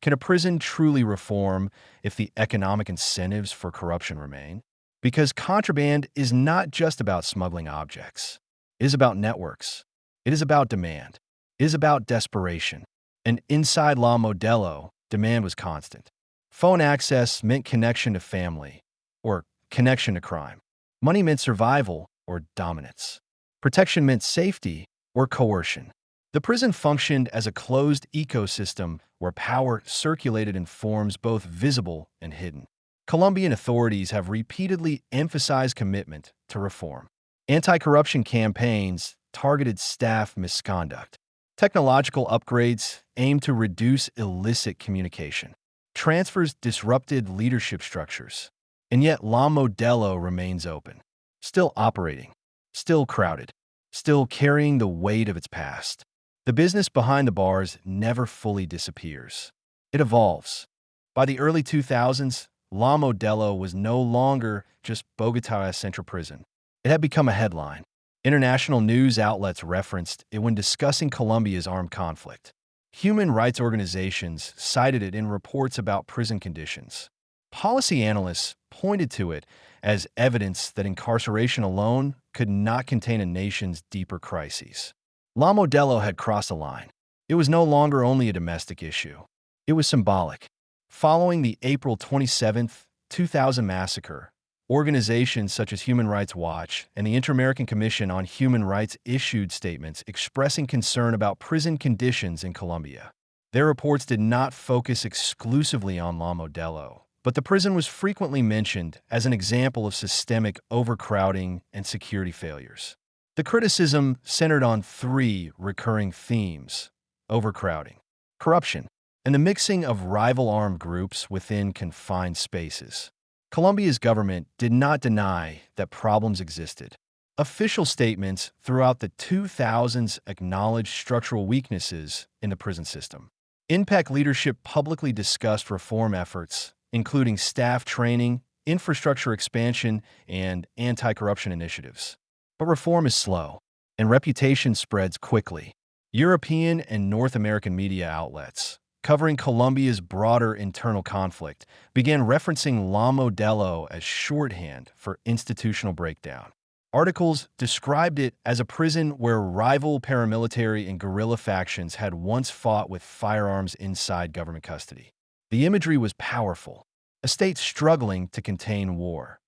Can a prison truly reform if the economic incentives for corruption remain? Because contraband is not just about smuggling objects. It is about networks. It is about demand. It is about desperation. And inside La Modelo, demand was constant. Phone access meant connection to family, or connection to crime. Money meant survival, or dominance. Protection meant safety, or coercion. The prison functioned as a closed ecosystem where power circulated in forms both visible and hidden. Colombian authorities have repeatedly emphasized commitment to reform. Anti-corruption campaigns targeted staff misconduct. Technological upgrades aimed to reduce illicit communication. Transfers disrupted leadership structures. And yet La Modelo remains open, still operating, still crowded, still carrying the weight of its past. The business behind the bars never fully disappears. It evolves. By the early 2000s, La Modelo was no longer just Bogotá's central prison. It had become a headline. International news outlets referenced it when discussing Colombia's armed conflict. Human rights organizations cited it in reports about prison conditions. Policy analysts pointed to it as evidence that incarceration alone could not contain a nation's deeper crises. La Modelo had crossed a line. It was no longer only a domestic issue. It was symbolic. Following the April 27, 2000 massacre, organizations such as Human Rights Watch and the Inter-American Commission on Human Rights issued statements expressing concern about prison conditions in Colombia. Their reports did not focus exclusively on La Modelo, but the prison was frequently mentioned as an example of systemic overcrowding and security failures. The criticism centered on 3 recurring themes: overcrowding, corruption, and the mixing of rival armed groups within confined spaces. Colombia's government did not deny that problems existed. Official statements throughout the 2000s acknowledged structural weaknesses in the prison system. INPEC leadership publicly discussed reform efforts, including staff training, infrastructure expansion, and anti-corruption initiatives. But reform is slow, and reputation spreads quickly. European and North American media outlets, covering Colombia's broader internal conflict, began referencing La Modelo as shorthand for institutional breakdown. Articles described it as a prison where rival paramilitary and guerrilla factions had once fought with firearms inside government custody. The imagery was powerful, a state struggling to contain war,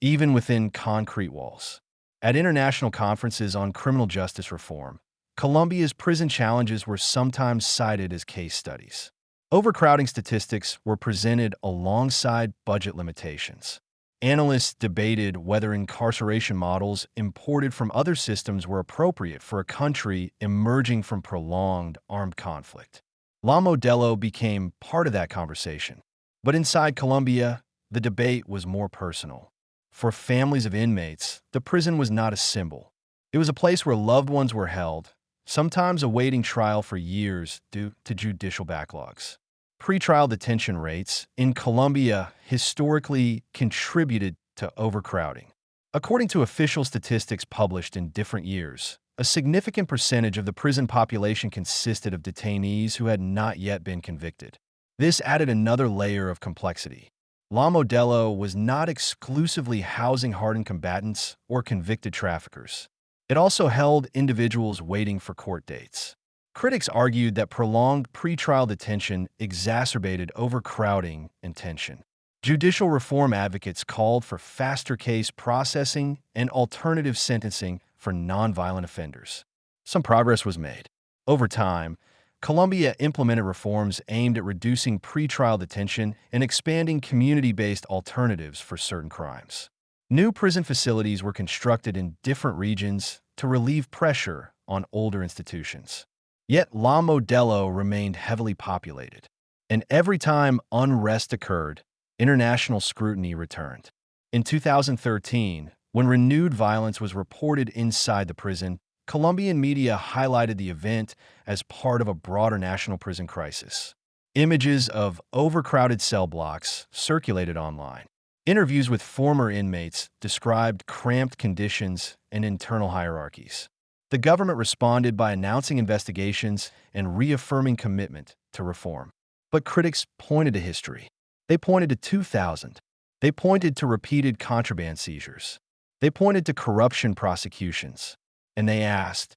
even within concrete walls. At international conferences on criminal justice reform, Colombia's prison challenges were sometimes cited as case studies. Overcrowding statistics were presented alongside budget limitations. Analysts debated whether incarceration models imported from other systems were appropriate for a country emerging from prolonged armed conflict. La Modelo became part of that conversation. But inside Colombia, the debate was more personal. For families of inmates, the prison was not a symbol. It was a place where loved ones were held, sometimes awaiting trial for years due to judicial backlogs. Pretrial detention rates in Colombia historically contributed to overcrowding. According to official statistics published in different years, a significant percentage of the prison population consisted of detainees who had not yet been convicted. This added another layer of complexity. La Modelo was not exclusively housing hardened combatants or convicted traffickers. It also held individuals waiting for court dates. Critics argued that prolonged pretrial detention exacerbated overcrowding and tension. Judicial reform advocates called for faster case processing and alternative sentencing for nonviolent offenders. Some progress was made. Over time, Colombia implemented reforms aimed at reducing pretrial detention and expanding community-based alternatives for certain crimes. New prison facilities were constructed in different regions to relieve pressure on older institutions. Yet La Modelo remained heavily populated, and every time unrest occurred, international scrutiny returned. In 2013, when renewed violence was reported inside the prison, Colombian media highlighted the event as part of a broader national prison crisis. Images of overcrowded cell blocks circulated online. Interviews with former inmates described cramped conditions and internal hierarchies. The government responded by announcing investigations and reaffirming commitment to reform. But critics pointed to history. They pointed to 2000. They pointed to repeated contraband seizures. They pointed to corruption prosecutions. And they asked,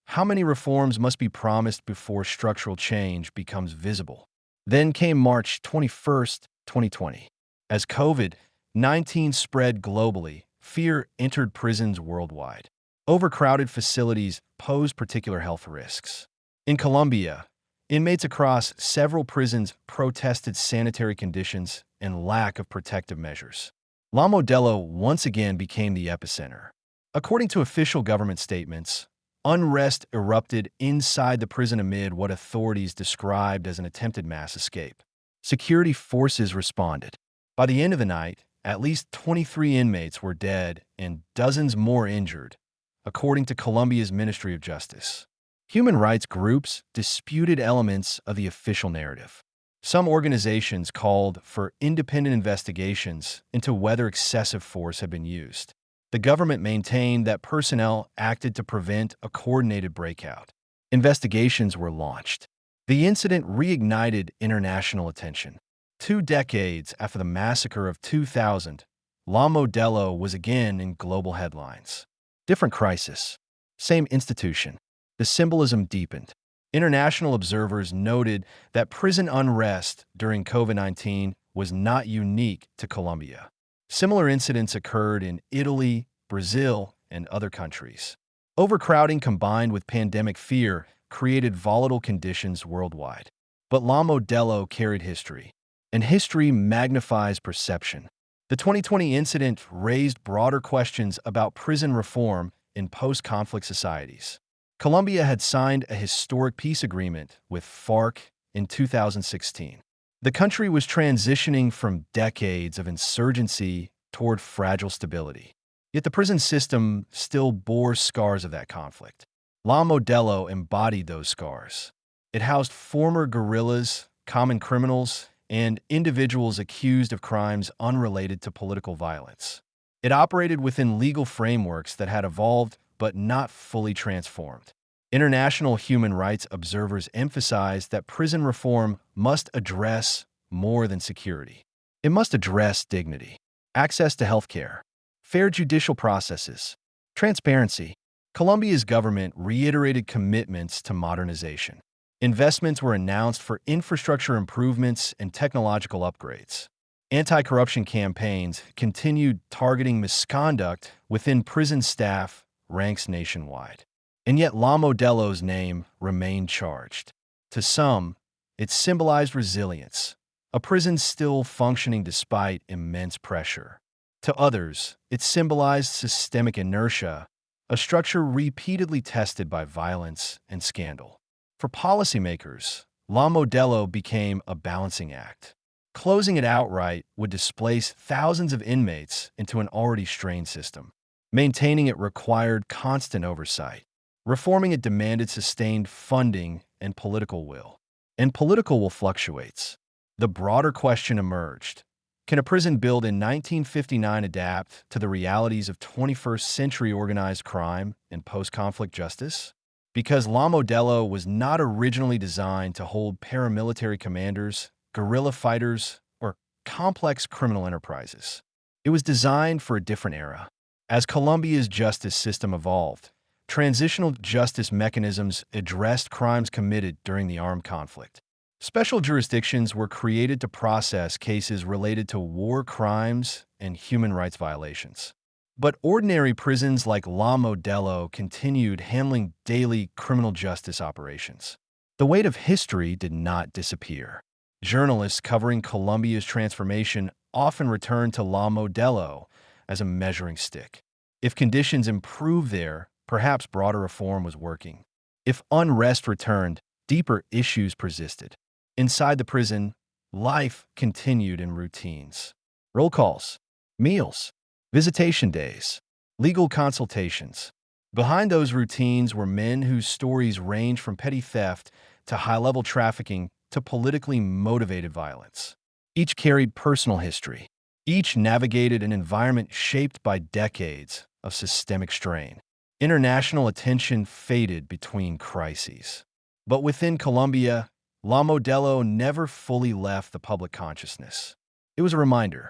how many reforms must be promised before structural change becomes visible? Then came March 21st, 2020. As COVID-19 spread globally, fear entered prisons worldwide. Overcrowded facilities posed particular health risks. In Colombia, inmates across several prisons protested sanitary conditions and lack of protective measures. La Modelo once again became the epicenter. According to official government statements, unrest erupted inside the prison amid what authorities described as an attempted mass escape. Security forces responded. By the end of the night, at least 23 inmates were dead and dozens more injured, according to Colombia's Ministry of Justice. Human rights groups disputed elements of the official narrative. Some organizations called for independent investigations into whether excessive force had been used. The government maintained that personnel acted to prevent a coordinated breakout. Investigations were launched. The incident reignited international attention. 2 decades after the massacre of 2000, La Modelo was again in global headlines. Different crisis, same institution. The symbolism deepened. International observers noted that prison unrest during COVID-19 was not unique to Colombia. Similar incidents occurred in Italy, Brazil, and other countries. Overcrowding combined with pandemic fear created volatile conditions worldwide. But La Modelo carried history, and history magnifies perception. The 2020 incident raised broader questions about prison reform in post-conflict societies. Colombia had signed a historic peace agreement with FARC in 2016. The country was transitioning from decades of insurgency toward fragile stability. Yet the prison system still bore scars of that conflict. La Modelo embodied those scars. It housed former guerrillas, common criminals, and individuals accused of crimes unrelated to political violence. It operated within legal frameworks that had evolved but not fully transformed. International human rights observers emphasized that prison reform must address more than security. It must address dignity, access to healthcare, fair judicial processes, transparency. Colombia's government reiterated commitments to modernization. Investments were announced for infrastructure improvements and technological upgrades. Anti-corruption campaigns continued targeting misconduct within prison staff ranks nationwide. And yet La Modelo's name remained charged. To some, it symbolized resilience, a prison still functioning despite immense pressure. To others, it symbolized systemic inertia, a structure repeatedly tested by violence and scandal. For policymakers, La Modelo became a balancing act. Closing it outright would displace thousands of inmates into an already strained system. Maintaining it required constant oversight. Reforming it demanded sustained funding and political will. And political will fluctuates. The broader question emerged. Can a prison built in 1959 adapt to the realities of 21st century organized crime and post-conflict justice? Because La Modelo was not originally designed to hold paramilitary commanders, guerrilla fighters, or complex criminal enterprises. It was designed for a different era. As Colombia's justice system evolved, transitional justice mechanisms addressed crimes committed during the armed conflict. Special jurisdictions were created to process cases related to war crimes and human rights violations. But ordinary prisons like La Modelo continued handling daily criminal justice operations. The weight of history did not disappear. Journalists covering Colombia's transformation often returned to La Modelo as a measuring stick. If conditions improved there, perhaps broader reform was working. If unrest returned, deeper issues persisted. Inside the prison, life continued in routines. Roll calls, meals, visitation days, legal consultations. Behind those routines were men whose stories ranged from petty theft to high-level trafficking to politically motivated violence. Each carried personal history. Each navigated an environment shaped by decades of systemic strain. International attention faded between crises. But within Colombia, La Modelo never fully left the public consciousness. It was a reminder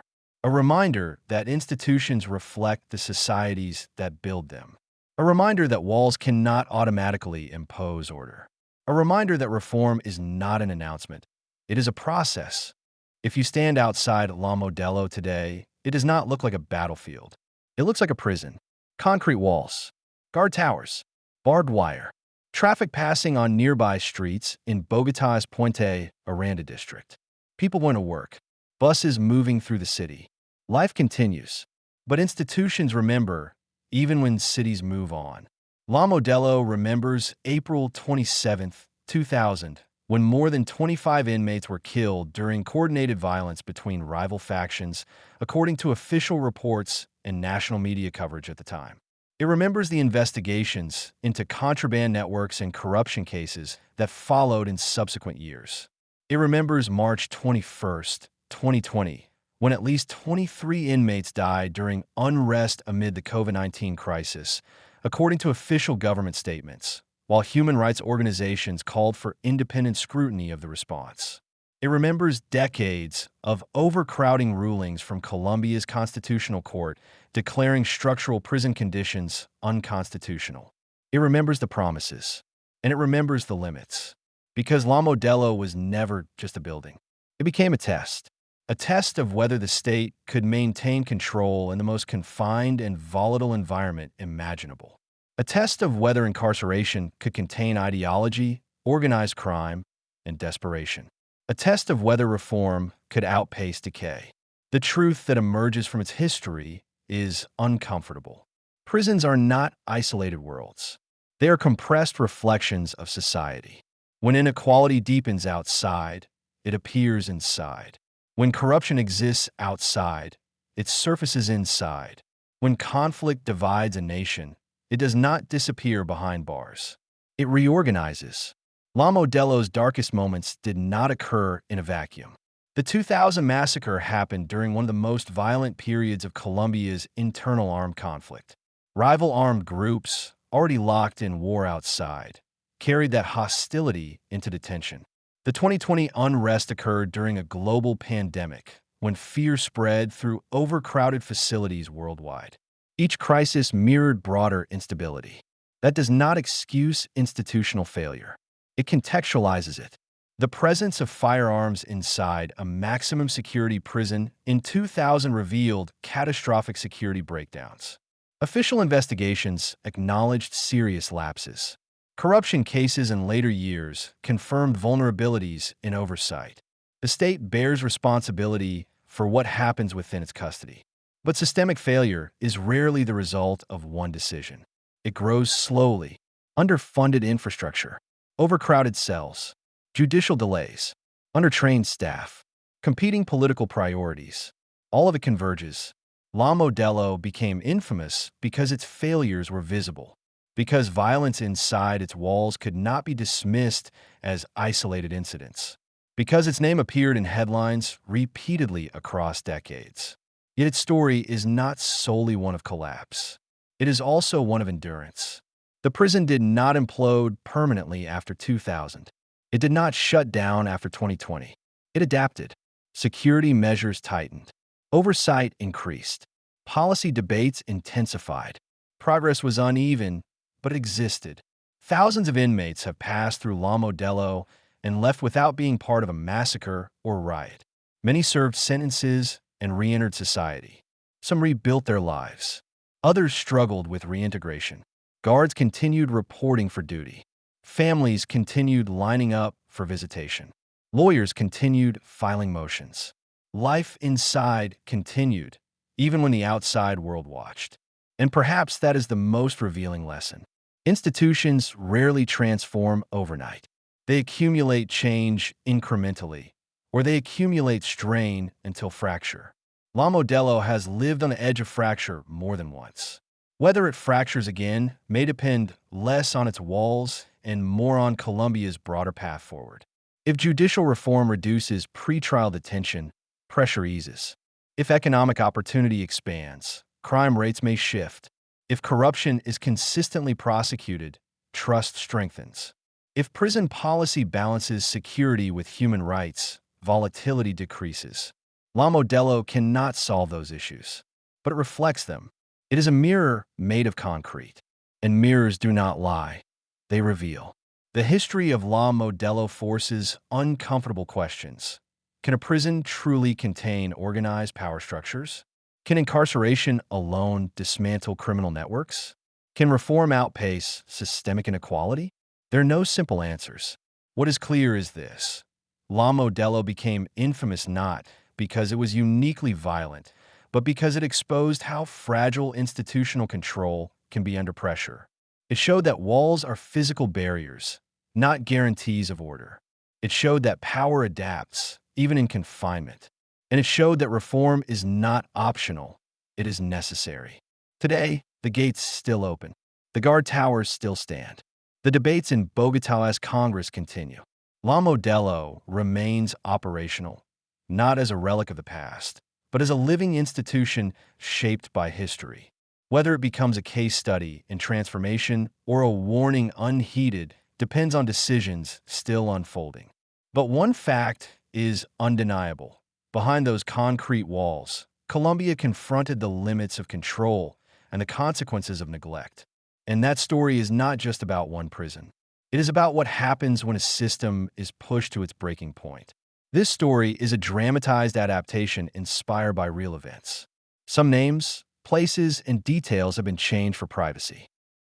that institutions reflect the societies that build them. A reminder that walls cannot automatically impose order. A reminder that reform is not an announcement. It is a process. If you stand outside La Modelo today, it does not look like a battlefield. It looks like a prison. Concrete walls, guard towers, barbed wire, traffic passing on nearby streets in Bogotá's Puente Aranda district. People going to work, buses moving through the city. Life continues, but institutions remember even when cities move on. La Modelo remembers April 27, 2000, when more than 25 inmates were killed during coordinated violence between rival factions, according to official reports and national media coverage at the time. It remembers the investigations into contraband networks and corruption cases that followed in subsequent years. It remembers March 21, 2020, when at least 23 inmates died during unrest amid the COVID-19 crisis, according to official government statements, while human rights organizations called for independent scrutiny of the response. It remembers decades of overcrowding rulings from Colombia's constitutional court declaring structural prison conditions unconstitutional. It remembers the promises, and it remembers the limits. Because La Modelo was never just a building. It became a test of whether the state could maintain control in the most confined and volatile environment imaginable. A test of whether incarceration could contain ideology, organized crime, and desperation. A test of whether reform could outpace decay. The truth that emerges from its history is uncomfortable. Prisons are not isolated worlds. They are compressed reflections of society. When inequality deepens outside, it appears inside. When corruption exists outside, it surfaces inside. When conflict divides a nation, it does not disappear behind bars. It reorganizes. La Modelo's darkest moments did not occur in a vacuum. The 2000 massacre happened during one of the most violent periods of Colombia's internal armed conflict. Rival armed groups, already locked in war outside, carried that hostility into detention. The 2020 unrest occurred during a global pandemic, when fear spread through overcrowded facilities worldwide. Each crisis mirrored broader instability. That does not excuse institutional failure. It contextualizes it. The presence of firearms inside a maximum security prison in 2000 revealed catastrophic security breakdowns. Official investigations acknowledged serious lapses. Corruption cases in later years confirmed vulnerabilities in oversight. The state bears responsibility for what happens within its custody. But systemic failure is rarely the result of one decision. It grows slowly. Underfunded infrastructure, overcrowded cells, judicial delays, undertrained staff, competing political priorities. All of it converges. La Modelo became infamous because its failures were visible, because violence inside its walls could not be dismissed as isolated incidents. because its name appeared in headlines repeatedly across decades. Yet its story is not solely one of collapse. It is also one of endurance. The prison did not implode permanently after 2000. It did not shut down after 2020. It adapted. Security measures tightened. Oversight increased. Policy debates intensified. Progress was uneven, but existed. Thousands of inmates have passed through La Modelo and left without being part of a massacre or riot. Many served sentences and re-entered society. Some rebuilt their lives. Others struggled with reintegration. Guards continued reporting for duty. Families continued lining up for visitation. Lawyers continued filing motions. Life inside continued, even when the outside world watched. And perhaps that is the most revealing lesson. Institutions rarely transform overnight. They accumulate change incrementally, or they accumulate strain until fracture. La Modelo has lived on the edge of fracture more than once. Whether it fractures again may depend less on its walls and more on Colombia's broader path forward. If judicial reform reduces pretrial detention, pressure eases. If economic opportunity expands, crime rates may shift. If corruption is consistently prosecuted, trust strengthens. If prison policy balances security with human rights, volatility decreases. La Modelo cannot solve those issues, but it reflects them. It is a mirror made of concrete, and mirrors do not lie. They reveal. The history of La Modelo forces uncomfortable questions. Can a prison truly contain organized power structures? Can incarceration alone dismantle criminal networks? Can reform outpace systemic inequality? There are no simple answers. What is clear is this. La Modelo became infamous not because it was uniquely violent, but because it exposed how fragile institutional control can be under pressure. It showed that walls are physical barriers, not guarantees of order. It showed that power adapts, even in confinement. And it showed that reform is not optional, it is necessary. Today, the gates still open. The guard towers still stand. The debates in Bogotá's Congress continue. La Modelo remains operational, not as a relic of the past, but as a living institution shaped by history. Whether it becomes a case study in transformation or a warning unheeded depends on decisions still unfolding. But one fact is undeniable. Behind those concrete walls, Colombia confronted the limits of control and the consequences of neglect. And that story is not just about one prison. It is about what happens when a system is pushed to its breaking point. This story is a dramatized adaptation inspired by real events. Some names, places, and details have been changed for privacy.